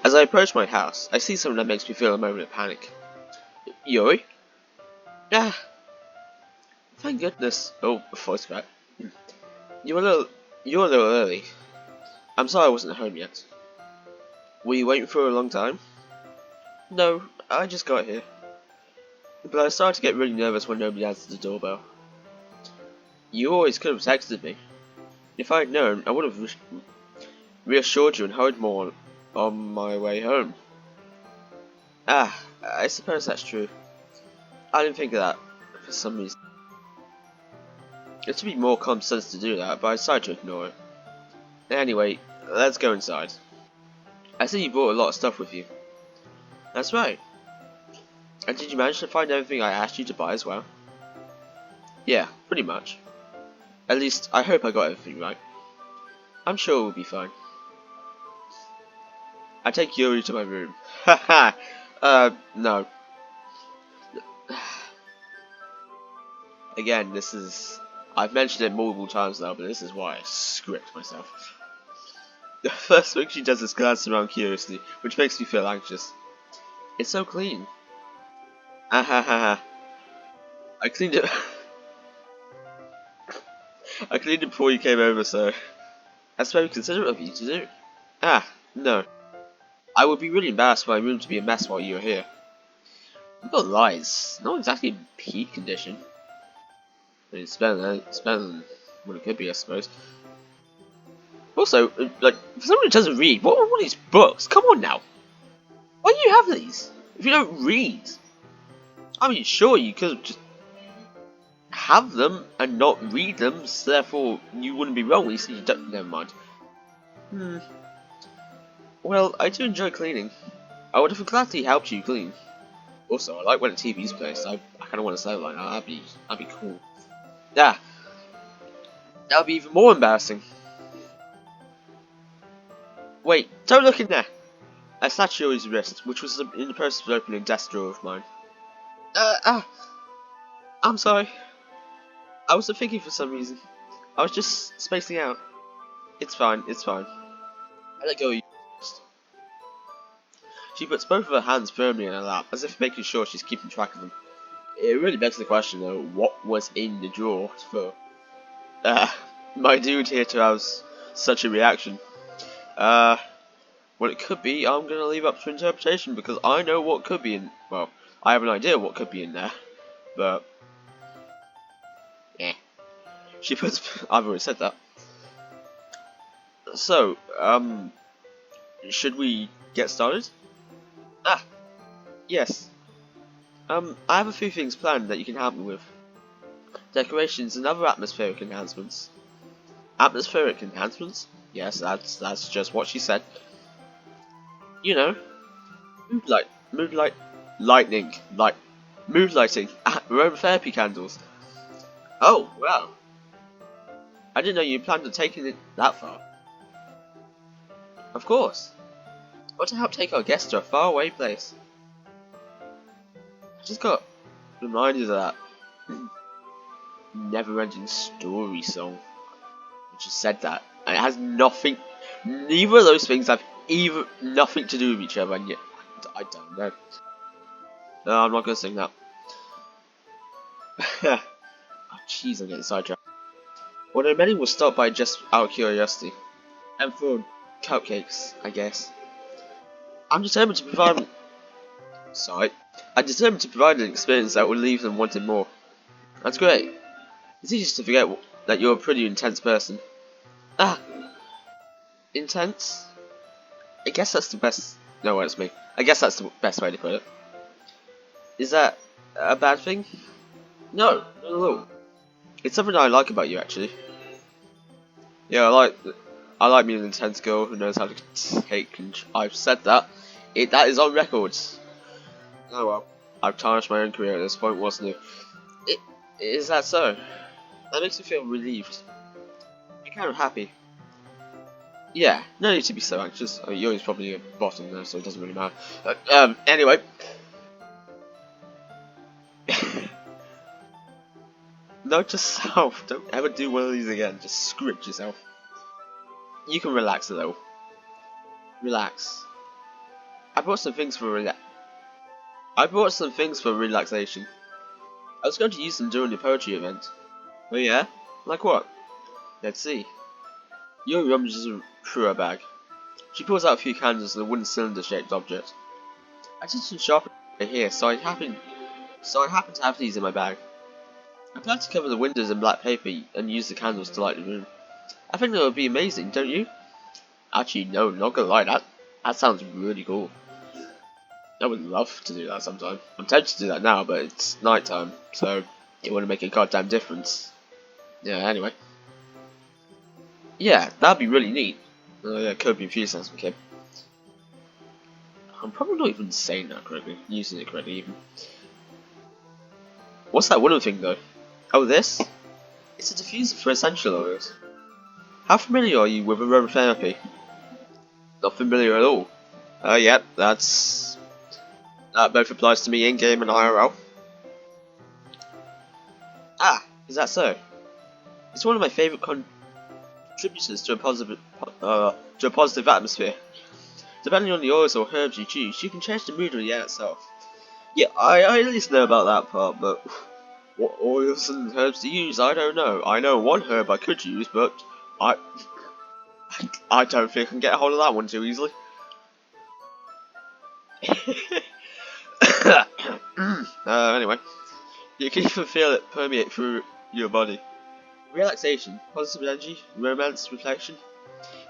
As I approach my house, I see something that makes me feel a moment of panic. Yuri? Ah, thank goodness. Oh, voice crack. You're a little, you're a little early. I'm sorry I wasn't home yet. Were you waiting for a long time? No, I just got here. But I started to get really nervous when nobody answered the doorbell. You always could have texted me. If I had known, I would have reassured you and hurried more on my way home. Ah, I suppose that's true. I didn't think of that for some reason. It would be more common sense to do that, but I decided to ignore it. Anyway, let's go inside. I see you brought a lot of stuff with you. That's right. And did you manage to find everything I asked you to buy as well? Yeah, pretty much. At least, I hope I got everything right. I'm sure it will be fine. I take Yuri to my room. Haha! No. Again, this is... I've mentioned it multiple times now, but this is why I script myself. The first thing she does is glance around curiously, which makes me feel anxious. It's so clean. Ahahaha. I cleaned it... I cleaned it before you came over, so... That's very considerate of you to do. Ah, no. I would be really embarrassed for my room to be a mess while you were here. You've got lies. Not exactly in peak condition. I mean, it's better than what it could be, I suppose. Also, like, for someone who doesn't read, what are all these books? Come on now. Why do you have these? If you don't read? I mean, sure, you could just have them and not read them, so therefore you wouldn't be wrong when you say you don't. Never mind. Well, I do enjoy cleaning. I would have gladly helped you clean. Also, I like when a TV's placed. I kind of want to say like, oh, that'd be cool. Yeah, that would be even more embarrassing. Wait, don't look in there. I snatched Yuri's wrist, which was in the process of opening a desk drawer of mine. I'm sorry. I wasn't thinking for some reason. I was just spacing out. It's fine, it's fine. I let go of Yuri's wrist. She puts both of her hands firmly in her lap, as if making sure she's keeping track of them. It really begs the question, though, what was in the drawer for my dude here to have such a reaction? What it could be, I'm gonna leave up to interpretation because I know what could be in. Well, I have an idea what could be in there, but eh. She puts. I've already said that. So, should we get started? Ah, yes. I have a few things planned that you can help me with. Decorations and other atmospheric enhancements. Atmospheric enhancements? Yes, that's just what she said. You know, moonlight, lightning, moonlighting, aromatherapy candles. Oh, wow. I didn't know you planned on taking it that far. Of course. What to help take our guests to a faraway place. I just got reminded of that never-ending story song. Which just said that. And it has nothing, neither of those things have nothing to do with each other, and yet, I don't know. No, I'm not gonna sing that. Oh jeez, I'm getting sidetracked. Although many will stop by just out of curiosity. And for cupcakes, I guess. I'm determined to provide an experience that will leave them wanting more. That's great. It's easy to forget that you're a pretty intense person. Ah! Intense? I guess that's the best... No, it's me. I guess that's the best way to put it. Is that a bad thing? No, not at all. It's something I like about you, actually. Yeah, I like being an intense girl who knows how to take control. I've said that. That is on records. Oh well. I've tarnished my own career at this point, wasn't it? Is that so? That makes me feel relieved. I'm kind of happy. Yeah, no need to be so anxious. I mean, Yuri's probably a bottom there, so it doesn't really matter. Anyway. Note to self, don't ever do one of these again, just script yourself. You can relax a little. Relax. I brought some things for relaxation. I was going to use them during the poetry event. Oh yeah? Like what? Let's see. Yuri rummages through her bag. She pulls out a few candles and a wooden cylinder-shaped object. I did some shopping here, so I happen to have these in my bag. I plan to cover the windows in black paper and use the candles to light the room. I think that would be amazing, don't you? Actually, no, not gonna lie, that sounds really cool. I would love to do that sometime. I'm tempted to do that now, but it's night time, so it wouldn't make a goddamn difference. Yeah, anyway. Yeah, that'd be really neat. Yeah, Kirby enthusiasm kid. I'm probably not even saying that correctly, using it correctly even. What's that wooden thing though? Oh, this? It's a diffuser for essential oils. How familiar are you with aromatherapy? Not familiar at all. Yep, that both applies to me in-game and IRL. Ah, is that so? It's one of my favourite contributors to a positive atmosphere. Depending on the oils or herbs you choose, you can change the mood of the air itself. Yeah, I at least know about that part, but what oils and herbs to use, I don't know. I know one herb I could use, but I don't think I can get a hold of that one too easily. Anyway, you can even feel it permeate through your body. Relaxation, positive energy, romance, reflection.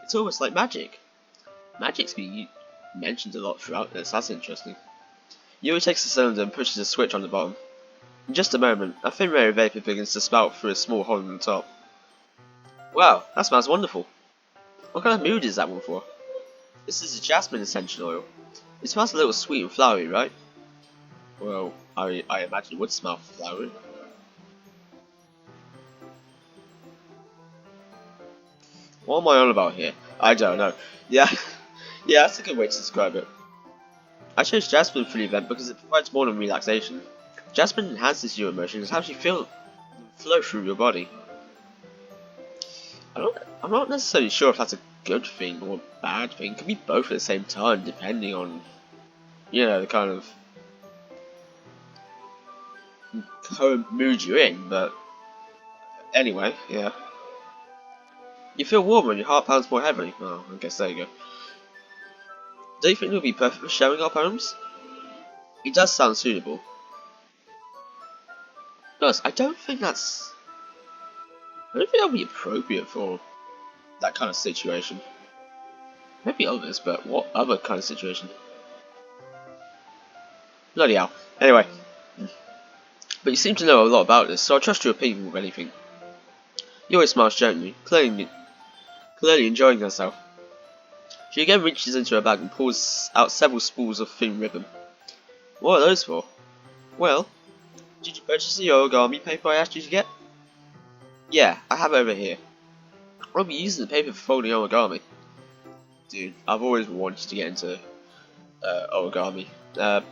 It's almost like magic. Magic's being mentioned a lot throughout this, that's interesting. Yuri takes the cylinder and pushes a switch on the bottom. In just a moment, a thin ray of vapour begins to spout through a small hole in the top. Wow, that smells wonderful. What kind of mood is that one for? This is a jasmine essential oil. It smells a little sweet and flowery, right? Well, I imagine it would smell flowery. What am I on about here? I don't know. Yeah, yeah, that's a good way to describe it. I chose jasmine for the event because it provides more than relaxation. Jasmine enhances your emotions and helps you feel them flow through your body. I'm not necessarily sure if that's a good thing or a bad thing. It can be both at the same time, depending on, you know, the kind of current mood you're in. But anyway, yeah. You feel warmer and your heart pounds more heavily. Oh, I guess there you go. Do you think it would be perfect for showing our poems? It does sound suitable. Plus, I don't think that would be appropriate for that kind of situation. Maybe others, but what other kind of situation? Bloody hell. Anyway. But you seem to know a lot about this, so I trust your opinion with anything. Yuri smiles gently, clearly enjoying herself. She again reaches into her bag and pulls out several spools of thin ribbon. What are those for? Well, did you purchase the origami paper I asked you to get? Yeah, I have it over here. I'll be using the paper for folding origami. Dude, I've always wanted to get into origami. There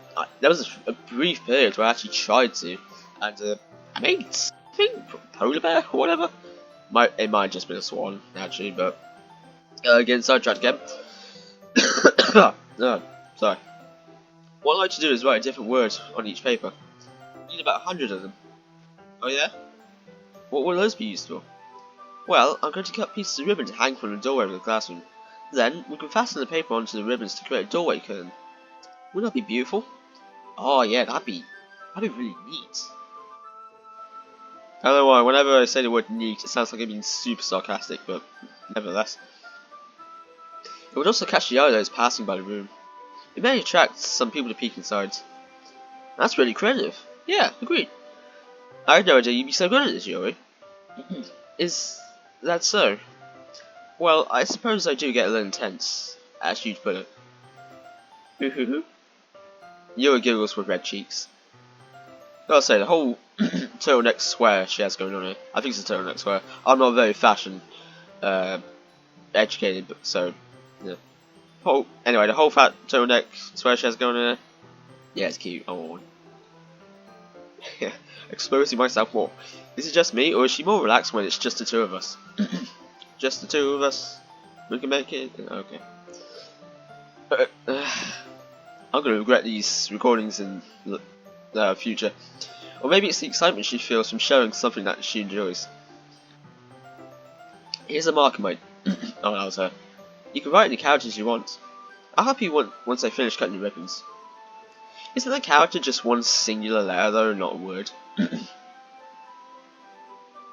was a brief period where I actually tried to, and I made something, polar bear or whatever. It might have just been a swan, actually, but again, sidetracked again. Sorry. What I like to do is write a different word on each paper. I need about 100 of them. Oh yeah? What will those be used for? Well, I'm going to cut pieces of ribbon to hang from the doorway of the classroom. Then, we can fasten the paper onto the ribbons to create a doorway curtain. Wouldn't that be beautiful? Oh yeah, that'd be really neat. I don't know why, whenever I say the word neat, it sounds like I'm being super sarcastic, but nevertheless. It would also catch the eye of those passing by the room. It may attract some people to peek inside. That's really creative. Yeah, agreed. I had no idea you'd be so good at this, Yuri. Is that so? Well, I suppose I do get a little intense, as you'd put it. Yuri giggles with red cheeks. Gotta say, the whole turtleneck square she has going on here. I think it's a turtleneck square. I'm not very fashion educated, but so yeah. Anyway, the whole fat turtleneck square she has going on here. Yeah, it's cute. Oh, exposing myself more. Is it just me, or is she more relaxed when it's just the two of us? Just the two of us. We can make it. Okay. I'm gonna regret these recordings in the future. Or maybe it's the excitement she feels from showing something that she enjoys. Here's a marker, mate. Oh, that was her. You can write any characters you want. I'll help you once I finish cutting your ribbons. Isn't the character just one singular letter though, not a word?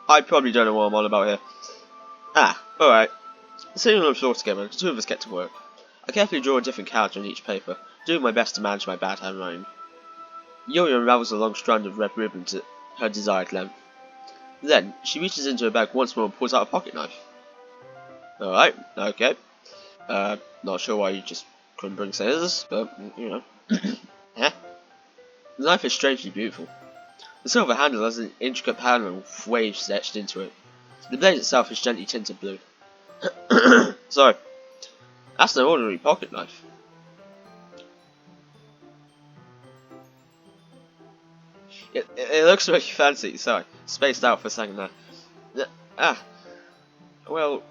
I probably don't know what I'm on about here. Ah, alright. Sitting on the floor together, the two of us get to work. I carefully draw a different character on each paper, doing my best to manage my bad handwriting. Yuri unravels a long strand of red ribbon to her desired length. Then, she reaches into her bag once more and pulls out a pocket knife. Alright, okay. Not sure why you just couldn't bring scissors, but, you know. Eh? The knife is strangely beautiful. The silver handle has an intricate pattern with waves etched into it. The blade itself is gently tinted blue. Sorry. That's no ordinary pocket knife. It looks really fancy, sorry. Spaced out for a second there. Well,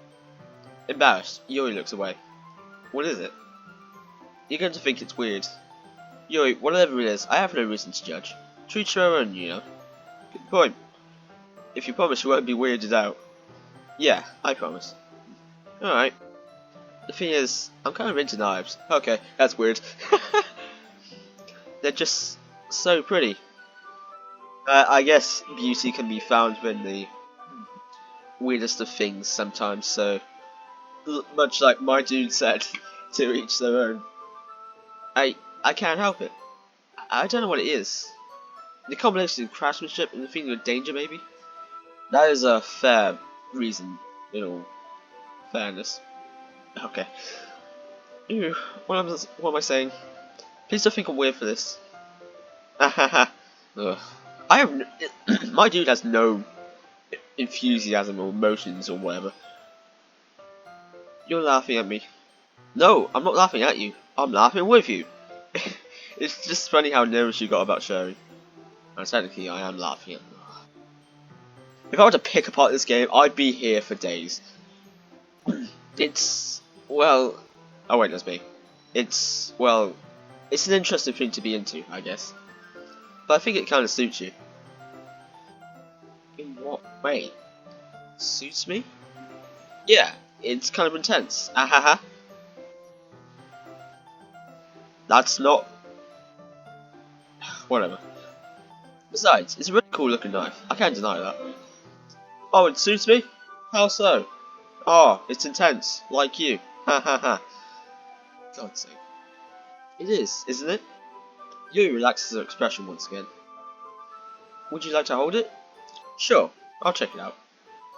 embarrassed, Yuri looks away. What is it? You're going to think it's weird. Yuri, whatever it is, I have no reason to judge. Treat your own, you know. Good point. If you promise you won't be weirded out. Yeah, I promise. Alright. The thing is, I'm kind of into knives. Okay, that's weird. They're just so pretty. I guess beauty can be found in the weirdest of things sometimes, so much like my dude said, to each their own. I can't help it. I don't know what it is. The combination of craftsmanship and the feeling of danger, maybe? That is a fair reason, in all fairness. Okay. Ew, what am I saying? Please don't think I'm weird for this. Ugh. I have my dude has no enthusiasm or emotions or whatever. You're laughing at me. No, I'm not laughing at you. I'm laughing with you. It's just funny how nervous you got about sharing. And technically, I am laughing at you. If I were to pick apart this game, I'd be here for days. It's, well... Oh wait, that's me. It's, well... It's an interesting thing to be into, I guess. But I think it kind of suits you. In what way? Suits me? Yeah, it's kind of intense. Ahaha. That's not... Whatever. Besides, it's a really cool looking knife. I can't deny that. Oh, it suits me? How so? Oh, it's intense. Like you. Ha ha ha. God's sake. It is, isn't it? Yuri relaxes her expression once again. Would you like to hold it? Sure, I'll check it out.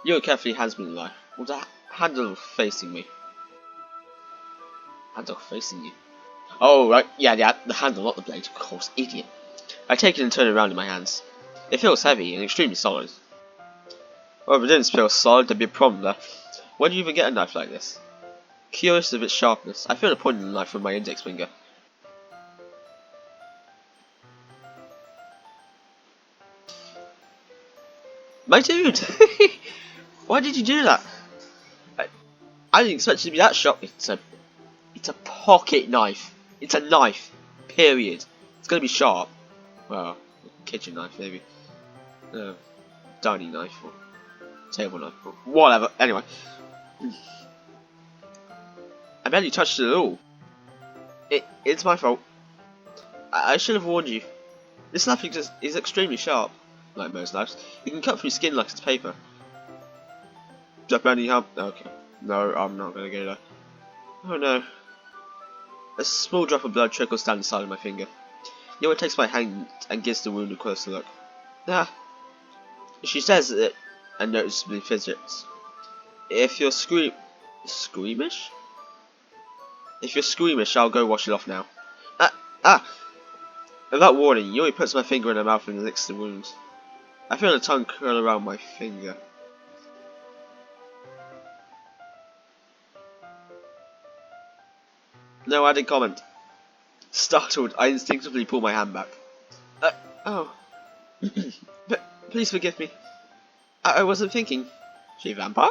Yuri carefully hands me the knife, with the handle facing me. Handle facing you? Oh, right, yeah, the handle, not the blade, of course, idiot. I take it and turn it around in my hands. It feels heavy and extremely solid. Well, if it didn't feel solid, there'd be a problem there. Where do you even get a knife like this? Curious of its sharpness, I feel a point in the knife with my index finger. My dude! Why did you do that? I didn't expect you to be that shocked. It's a pocket knife. It's a knife. Period. It's gonna be sharp. Well, kitchen knife maybe. Dining knife or table knife or whatever. Anyway. I barely touched it at all. It's my fault. I should have warned you. This knife is extremely sharp. Like most knives. You can cut through skin like it's paper. Drop any help? Okay. No, I'm not gonna go there. Oh no. A small drop of blood trickles down the side of my finger. Yuri takes my hand and gives the wound a closer look. Ah. She says it and noticeably fidgets. If you're squeamish? If you're squeamish, I'll go wash it off now. Without warning, Yuri puts my finger in her mouth and licks the wound. I feel a tongue curl around my finger. No added comment. Startled, I instinctively pull my hand back. Oh. But please forgive me. I wasn't thinking. She a vampire?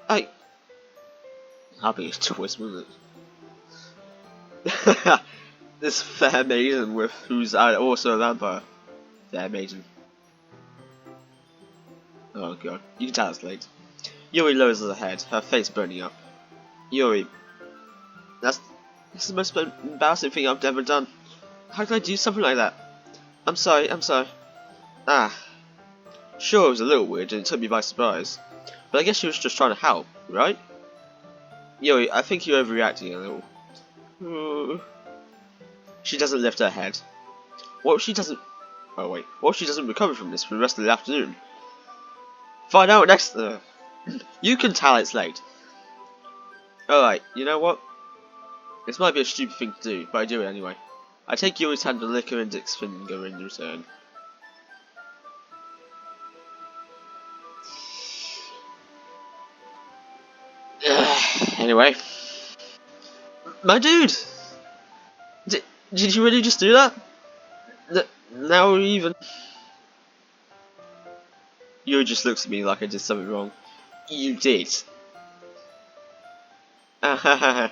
That'll be a twist, wouldn't it? This fair maiden with who's also a vampire. Fair maiden. Oh god, you can tell it's late. Yuri lowers her head, her face burning up. Yuri, that's the most embarrassing thing I've ever done. How could I do something like that? I'm sorry, I'm sorry. Ah, sure it was a little weird and it took me by surprise. But I guess she was just trying to help, right? Yuri, I think you're overreacting a little. She doesn't lift her head. What if she doesn't... Oh wait, what if she doesn't recover from this for the rest of the afternoon? Find out next... You can tell it's late. Alright, you know what? This might be a stupid thing to do, but I do it anyway. I take Yuri's hand and lick her index finger in return. Anyway. My dude! Did you really just do that? Now even... Yuri just looks at me like I did something wrong. You did. I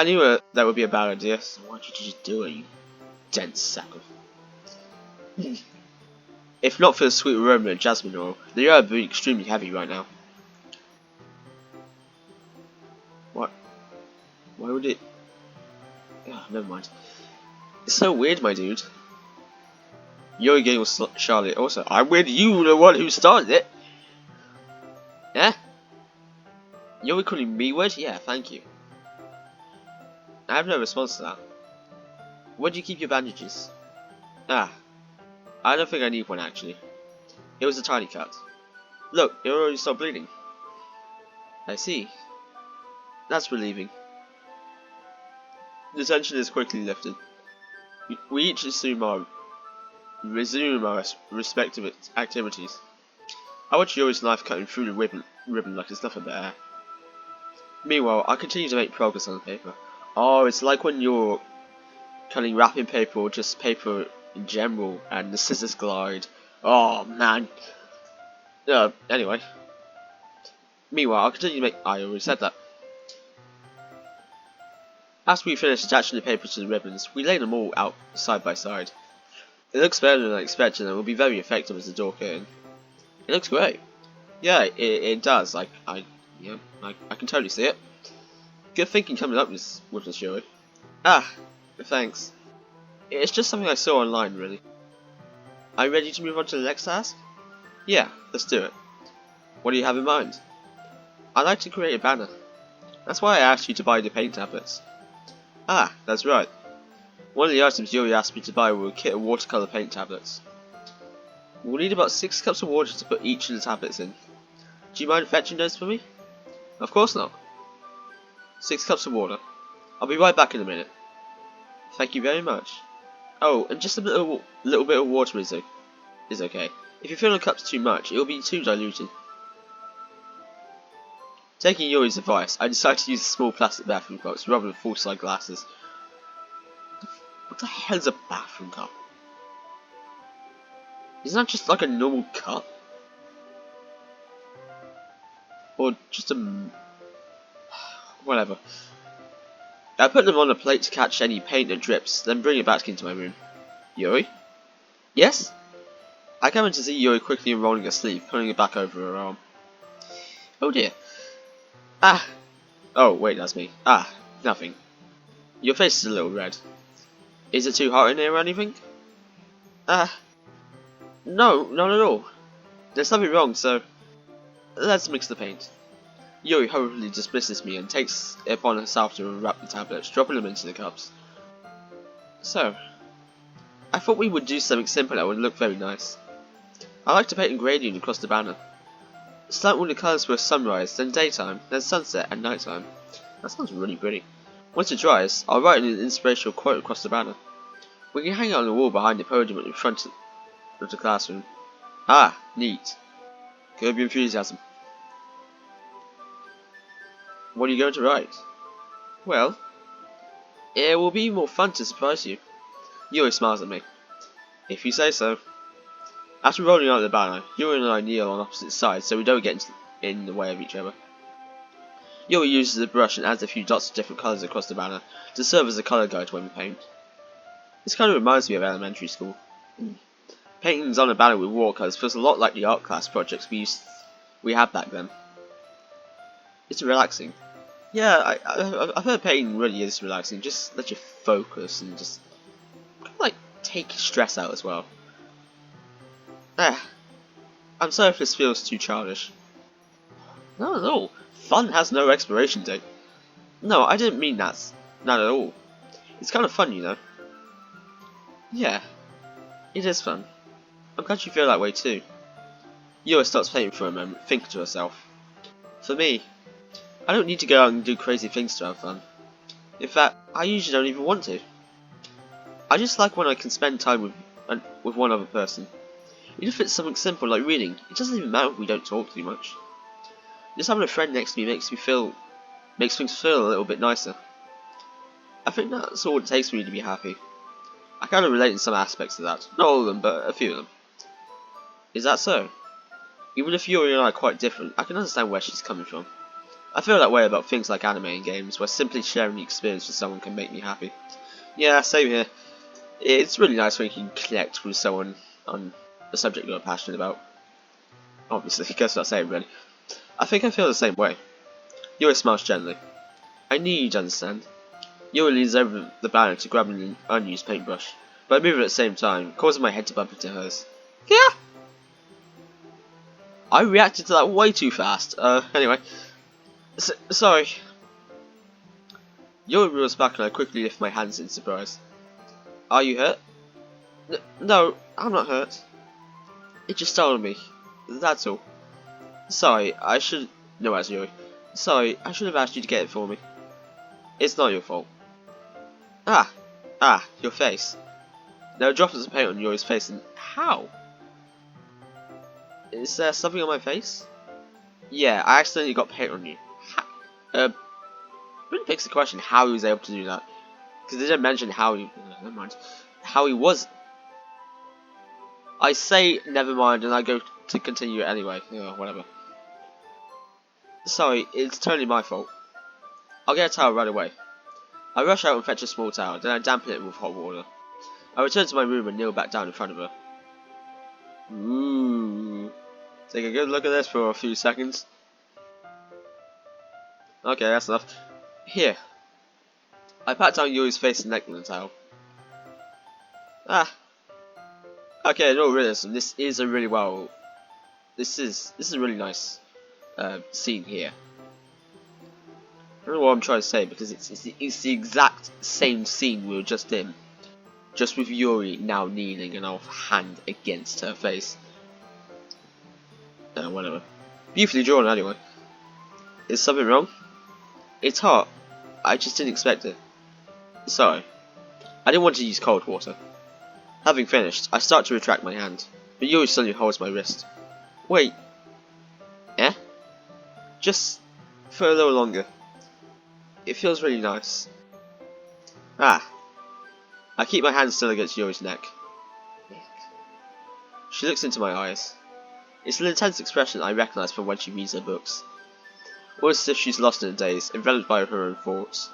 knew that would be a bad idea, so why did you just do it, you dense sack of... If not for the sweet aroma of jasmine oil, the air would be extremely heavy right now. What? Why would it... Oh, never mind. It's so weird, my dude. You're getting with Charlotte also. I'm with you, the one who started it. Yeah? You're calling me weird? Yeah, thank you. I have no response to that. Where do you keep your bandages? Ah, I don't think I need one actually. It was a tiny cut. Look, it already stopped bleeding. I see. That's relieving. The tension is quickly lifted. We each resume our respective activities. I watch Yuri's knife cutting through the ribbon like it's nothing but air. Meanwhile, I continue to make progress on the paper. Oh, it's like when you're cutting wrapping paper or just paper in general and the scissors glide. Oh man. Anyway. Meanwhile, I'll continue to make... I already said that. After we finish attaching the paper to the ribbons, we lay them all out side by side. It looks better than I expected and will be very effective as a door curtain. It looks great. Yeah, it does. I can totally see it. Good thinking coming up with this, Yuri. Ah, thanks. It's just something I saw online, really. Are you ready to move on to the next task? Yeah, let's do it. What do you have in mind? I'd like to create a banner. That's why I asked you to buy the paint tablets. Ah, that's right. One of the items Yuri asked me to buy were a kit of watercolor paint tablets. We'll need about 6 cups of water to put each of the tablets in. Do you mind fetching those for me? Of course not. 6 cups of water. I'll be right back in a minute. Thank you very much. Oh, and just a little bit of water is okay. If you fill the cups too much, it will be too diluted. Taking Yuri's advice, I decided to use small plastic bathroom cups rather than full-size glasses. What the hell is a bathroom cup? Isn't that just like a normal cup? Or just a... whatever. I put them on a plate to catch any paint that drips, then bring it back into my room. Yuri? Yes? I come in to see Yuri quickly unrolling her sleeve, pulling it back over her arm. Oh dear. Ah! Oh, wait, that's me. Ah, nothing. Your face is a little red. Is it too hot in here or anything? Ah. No, not at all. There's something wrong, so... let's mix the paint. Yuri hurriedly dismisses me and takes it upon herself to unwrap the tablets, dropping them into the cups. So, I thought we would do something simple that would look very nice. I like to paint a gradient across the banner. Start with the colours for sunrise, then daytime, then sunset and nighttime. That sounds really pretty. Once it dries, I'll write an inspirational quote across the banner. We can hang it on the wall behind the podium at the front of the classroom. Ah, neat. Curb your enthusiasm. What are you going to write? Well, it will be more fun to surprise you. Yuri smiles at me. If you say so. After rolling out the banner, Yuri and I kneel on opposite sides so we don't get in the way of each other. Yuri uses a brush and adds a few dots of different colours across the banner to serve as a colour guide when we paint. This kind of reminds me of elementary school. Paintings on a banner with watercolours feels a lot like the art class projects we had back then. It's relaxing. Yeah, I've heard painting really is relaxing. Just let you focus and just kind of like take stress out as well. I'm sorry if this feels too childish. Not at all. Fun has no expiration date. No, I didn't mean that. Not at all. It's kind of fun, you know. Yeah, it is fun. I'm glad you feel that way too. Yuri stops painting for a moment, thinking to herself. For me, I don't need to go out and do crazy things to have fun. In fact, I usually don't even want to. I just like when I can spend time with one other person. Even if it's something simple like reading, it doesn't even matter if we don't talk too much. Just having a friend next to me makes things feel a little bit nicer. I think that's all it takes for me to be happy. I kind of relate in some aspects of that. Not all of them, but a few of them. Is that so? Even if Yuri and I are quite different, I can understand where she's coming from. I feel that way about things like anime and games, where simply sharing the experience with someone can make me happy. Yeah, same here. It's really nice when you can connect with someone on a subject you're passionate about. Obviously, goes without saying, really. I think I feel the same way. Yuri smiles gently. I knew you'd understand. Yuri leans over the banner to grab an unused paintbrush, but I move it at the same time, causing my head to bump into hers. Yeah! I reacted to that way too fast. Anyway. Sorry. Yuri reels back and I quickly lift my hands in surprise. Are you hurt? No, I'm not hurt. It just startled me. That's all. Sorry, I should... No, as Yuri. Sorry, I should have asked you to get it for me. It's not your fault. Your face. There are droplets of paint on Yuri's face and... How? Is there something on my face? Yeah, I accidentally got paint on you. Really begs the question how he was able to do that. Because they didn't mention how he... Never mind. How he was... I say never mind and I go to continue it anyway. Whatever. Sorry, it's totally my fault. I'll get a towel right away. I rush out and fetch a small towel, then I dampen it with hot water. I return to my room and kneel back down in front of her. Ooh. Take a good look at this for a few seconds. Okay, that's enough. Here. I pat down Yuri's face and neck with the towel. Okay, in all realism, this is a really This is a really nice scene here. I don't know what I'm trying to say because it's the exact same scene we were just in, just with Yuri now kneeling and our hand against her face. Whatever. Beautifully drawn anyway. Is something wrong? It's hot. I just didn't expect it. Sorry. I didn't want to use cold water. Having finished, I start to retract my hand, but Yuri suddenly holds my wrist. Wait. Just for a little longer. It feels really nice. I keep my hand still against Yuri's neck. She looks into my eyes. It's an intense expression I recognise from when she reads her books. Almost as if she's lost in a daze, enveloped by her own thoughts.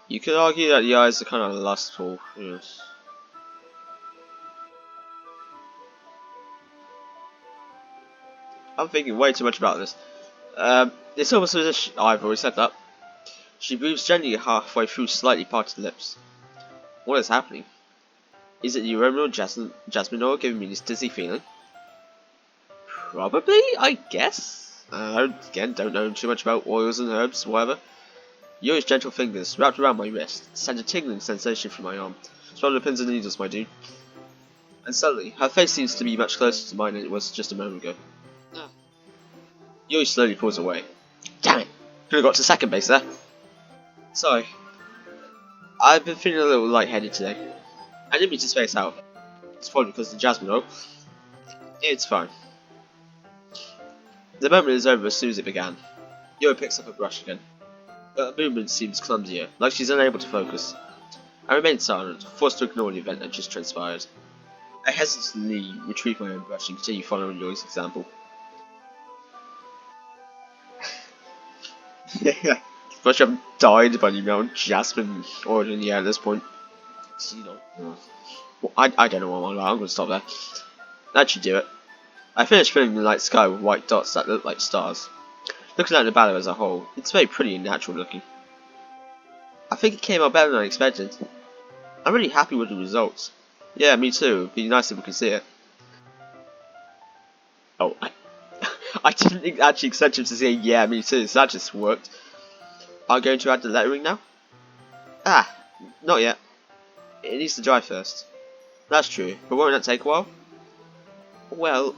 You could argue that the eyes are kind of lustful, yes. I'm thinking way too much about this. It's almost as if I've already said that. She moves gently halfway through slightly parted lips. What is happening? Is it the aroma of jasmine oil giving me this dizzy feeling? Probably, I guess. Again, don't know too much about oils and herbs, whatever. Yuri's gentle fingers, wrapped around my wrist, send a tingling sensation through my arm. Swallow the pins and needles, my dude. And suddenly, her face seems to be much closer to mine than it was just a moment ago. Yuri slowly pulls away. Damn it! Could have got to second base there. Sorry. I've been feeling a little lightheaded today. I didn't mean to space out. It's probably because of the jasmine oil. It's fine. The moment is over as soon as it began. Yuri picks up a brush again. But her movement seems clumsier, like she's unable to focus. I remain silent, forced to ignore the event that just transpired. I hesitantly retrieve my own brush and continue following Yuri's example. Yeah. Especially I've died by the amount of Jasmine already in the air at this point. So, you know. Well, I don't know what I'm on about. I'm gonna stop there. That should do it. I finished filling the night sky with white dots that look like stars. Looking at the battle as a whole, it's very pretty and natural looking. I think it came out better than I expected. I'm really happy with the results. Yeah, me too. It'd be nice if we could see it. Oh, I didn't actually expect him to say yeah, me too, so that just worked. Are you going to add the lettering now? Ah, not yet. It needs to dry first. That's true, but won't that take a while? Well,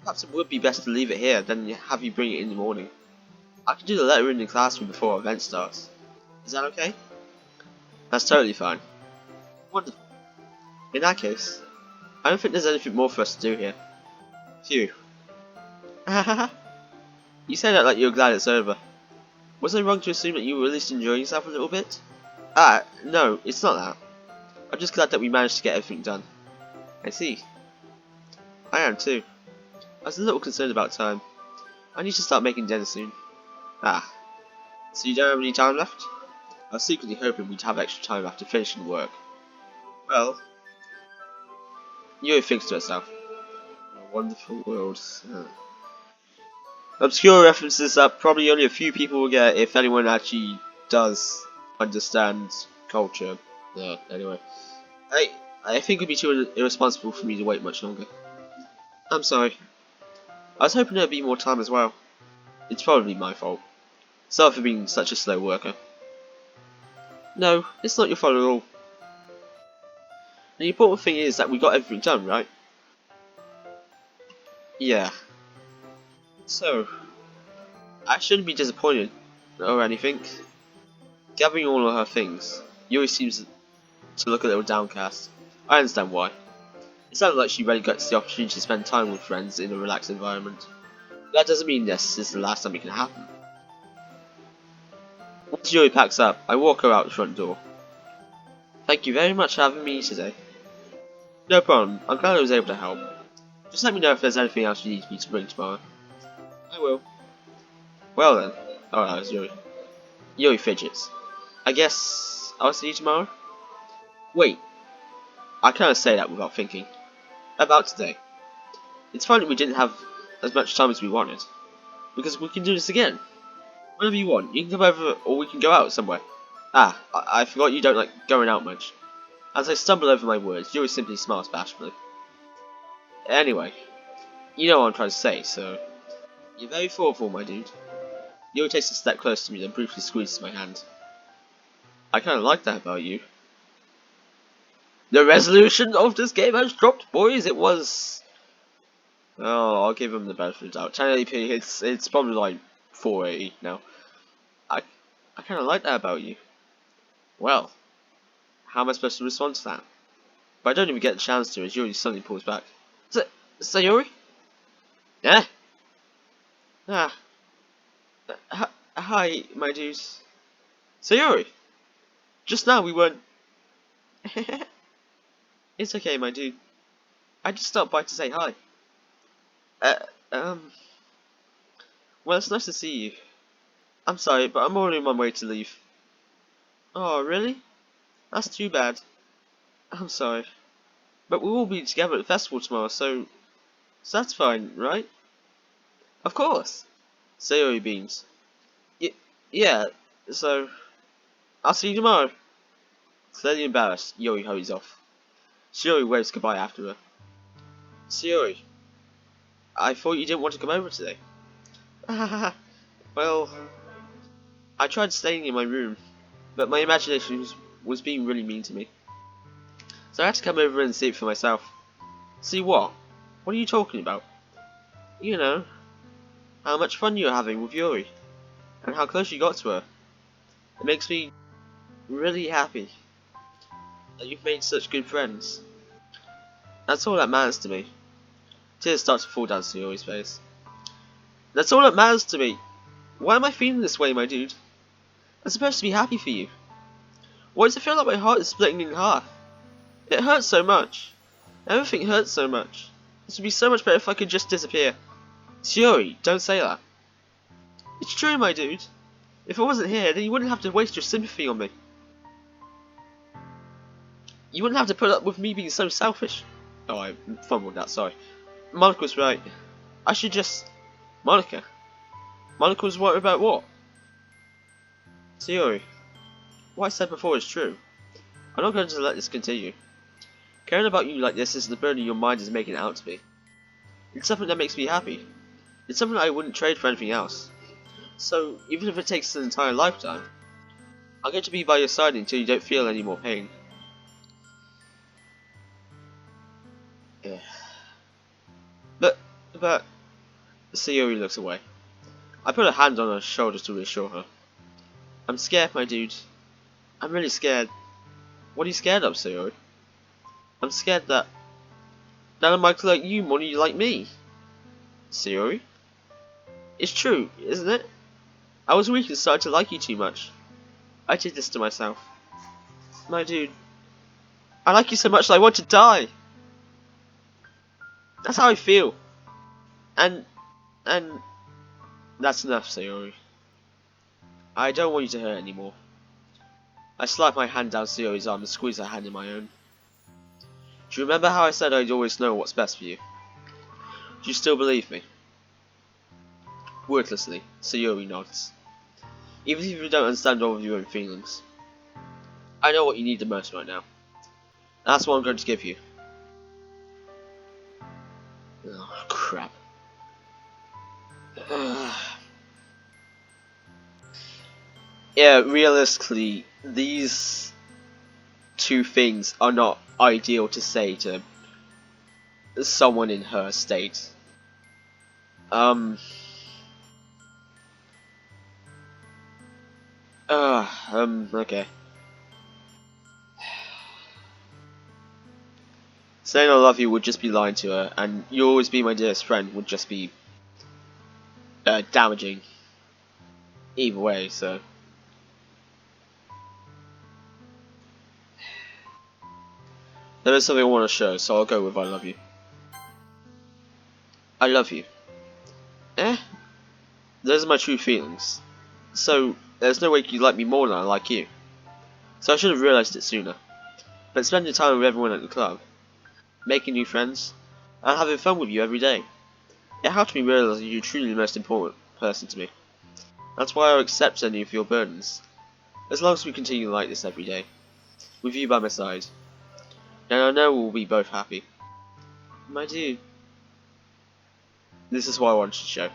perhaps it would be best to leave it here, then have you bring it in the morning. I can do the lettering in the classroom before our event starts. Is that okay? That's totally fine. Wonderful. In that case, I don't think there's anything more for us to do here. Phew. You say that like you're glad it's over. Was I wrong to assume that you were at least enjoying yourself a little bit? Ah, no, it's not that. I'm just glad that we managed to get everything done. I see. I am too. I was a little concerned about time. I need to start making dinner soon. Ah, so you don't have any time left? I was secretly hoping we'd have extra time after finishing work. Well, Yuri thinks to herself. A wonderful world. Obscure references that probably only a few people will get if anyone actually does understand culture. Anyway. I think it'd be too irresponsible for me to wait much longer. I'm sorry. I was hoping there'd be more time as well. It's probably my fault. Sorry for being such a slow worker. No, it's not your fault at all. The important thing is that we got everything done, right? Yeah. So, I shouldn't be disappointed or anything. Gathering all of her things, Yuri seems to look a little downcast. I understand why. It sounded like she really got the opportunity to spend time with friends in a relaxed environment. That doesn't mean this is the last time it can happen. Once Yuri packs up, I walk her out the front door. Thank you very much for having me today. No problem, I'm glad I was able to help. Just let me know if there's anything else you need me to bring tomorrow. I will. Well then. Oh, that was Yuri. Yuri fidgets. I guess I'll see you tomorrow? Wait. I kinda say that without thinking. About today. It's fine that we didn't have as much time as we wanted. Because we can do this again. Whenever you want. You can come over or we can go out somewhere. Ah, I forgot you don't like going out much. As I stumble over my words, Yuri simply smiles bashfully. Anyway, you know what I'm trying to say, so... You're very thoughtful, my dude. Yuri takes a step closer to me, then briefly squeezes my hand. I kinda like that about you. The resolution of this game has dropped, boys. It was... Oh, I'll give him the benefit of the doubt. 1080p, it's probably like 480 now. I kinda like that about you. Well, how am I supposed to respond to that? But I don't even get the chance to as Yuri suddenly pulls back. Sayori? Yeah? Ah. Hi, my dudes. Sayori! Just now we weren't... It's okay, my dude. I just stopped by to say hi. Well, it's nice to see you. I'm sorry, but I'm already on my way to leave. Oh, really? That's too bad. I'm sorry. But we will be together at the festival tomorrow, so that's fine, right? Of course. Sayori beams. Yeah, so... I'll see you tomorrow. Clearly embarrassed, Yuri hurries off. Sayori waves goodbye after her. Sayori, I thought you didn't want to come over today. Well, I tried staying in my room, but my imagination was being really mean to me. So I had to come over and see it for myself. See what? What are you talking about? You know, how much fun you're having with Yuri, and how close you got to her. It makes me really happy that you've made such good friends. That's all that matters to me. Tears start to fall down Yuri's face. That's all that matters to me. Why am I feeling this way, my dude? I'm supposed to be happy for you. Why does it feel like my heart is splitting in half? It hurts so much. Everything hurts so much. This would be so much better if I could just disappear. Yuri, don't say that. It's true, my dude. If I wasn't here, then you wouldn't have to waste your sympathy on me. You wouldn't have to put up with me being so selfish. Oh, I fumbled that, sorry. Monica was right. I should just... Monica? Monica was worried about what? So Yuri, what I said before is true. I'm not going to let this continue. Caring about you like this is the burden your mind is making it out to be. It's something that makes me happy. It's something I wouldn't trade for anything else. So, even if it takes an entire lifetime, I'm going to be by your side until you don't feel any more pain. Yeah. But... Sayori looks away. I put a hand on her shoulder to reassure her. I'm scared, my dude. I'm really scared. What are you scared of, Sayori? I'm scared that I might like you more than you like me. Sayori? It's true, isn't it? I was weak and started to like you too much. I did this to myself. My dude, I like you so much that I want to die. That's how I feel. And that's enough, Sayori. I don't want you to hurt anymore. I slap my hand down Sayori's arm and squeeze her hand in my own. Do you remember how I said I'd always know what's best for you? Do you still believe me? Wordlessly, Sayori nods. Even if you don't understand all of your own feelings. I know what you need the most right now. That's what I'm going to give you. Oh, crap. Yeah, realistically, these two things are not ideal to say to someone in her state. Okay. Saying I love you would just be lying to her, and you'll always be my dearest friend would just be damaging. Either way, so. There is something I want to show, so I'll go with I love you. I love you. Those are my true feelings. So, there's no way you like me more than I like you. So I should have realised it sooner. But spending time with everyone at the club, making new friends, and having fun with you every day, it helped me realise that you're truly the most important person to me. That's why I'll accept any of your burdens, as long as we continue like this every day, with you by my side. Then I know we'll be both happy. My dude, this is what I wanted to show.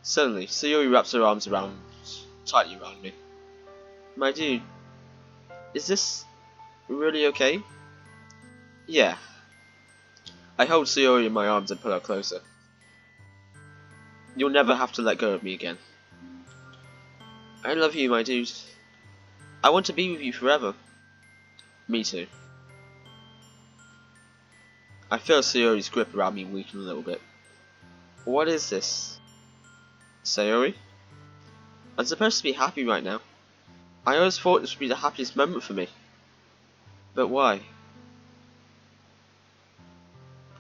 Suddenly, Sayori wraps her arms tightly around me. My dude, is this really okay? Yeah. I hold Sayori in my arms and pull her closer. You'll never have to let go of me again. I love you, my dude. I want to be with you forever. Me too. I feel Sayori's grip around me weaken a little bit. What is this? Sayori? I'm supposed to be happy right now. I always thought this would be the happiest moment for me. But why?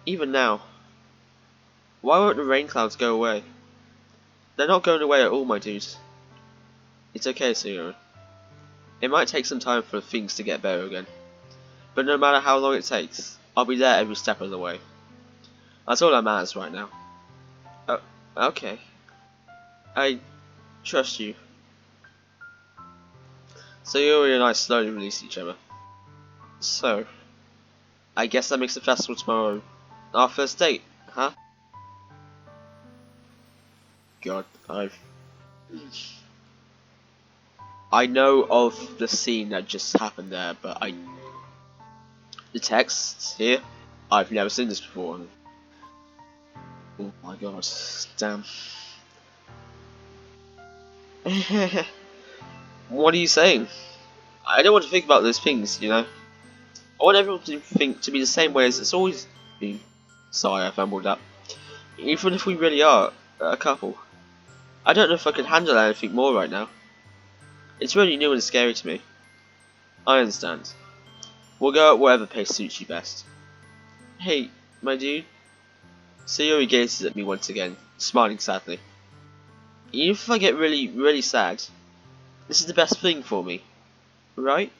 Even now. Why won't the rain clouds go away? They're not going away at all, my dudes. It's okay, Sayori. It might take some time for things to get better again. But no matter how long it takes, I'll be there every step of the way. That's all that matters right now. Okay. I trust you. Sayori and I slowly release each other. So, I guess that makes the festival tomorrow our first date, huh? God, I know of the scene that just happened there, but the texts here, I've never seen this before. Oh my god, damn. What are you saying? I don't want to think about those things, you know. I want everyone to think to be the same way as it's always been. Sorry, I fumbled up. Even if we really are a couple, I don't know if I can handle anything more right now. It's really new and scary to me. I understand. We'll go at whatever pace suits you best. Hey, my dude. Sayori gazes at me once again, smiling sadly. Even if I get really sad, this is the best thing for me, right?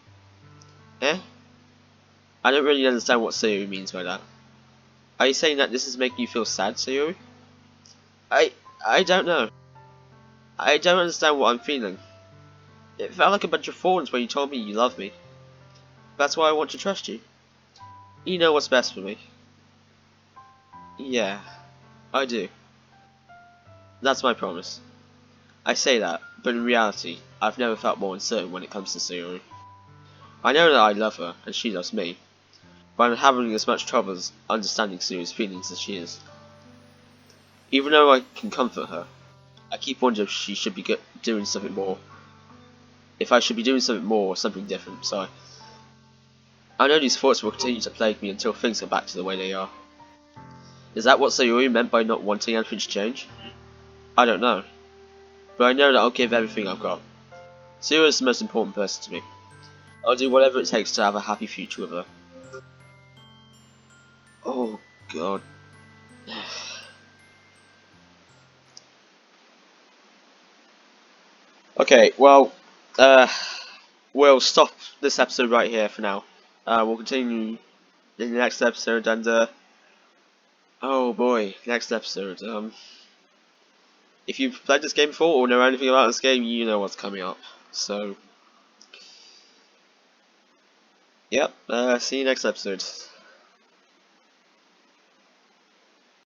Eh? I don't really understand what Sayori means by that. Are you saying that this is making you feel sad, Sayori? I I don't know. I don't understand what I'm feeling. It felt like a bunch of thorns when you told me you love me. That's why I want to trust you. You know what's best for me. Yeah, I do. That's my promise. I say that, but in reality, I've never felt more uncertain when it comes to Sayori. I know that I love her, and she loves me, but I'm having as much trouble as understanding Sayori's feelings as she is. Even though I can comfort her, I keep wondering if she should be doing something more. If I should be doing something more or something different, so I know these thoughts will continue to plague me until things go back to the way they are. Is that what Sayori meant by not wanting anything to change? I don't know, but I know that I'll give everything I've got. Sayori is the most important person to me. I'll do whatever it takes to have a happy future with her. Oh god. Okay, well, uh, we'll stop this episode right here for now. We'll continue in the next episode, and oh boy, next episode. If you've played this game before or know anything about this game, you know what's coming up. So, yep. See you next episode.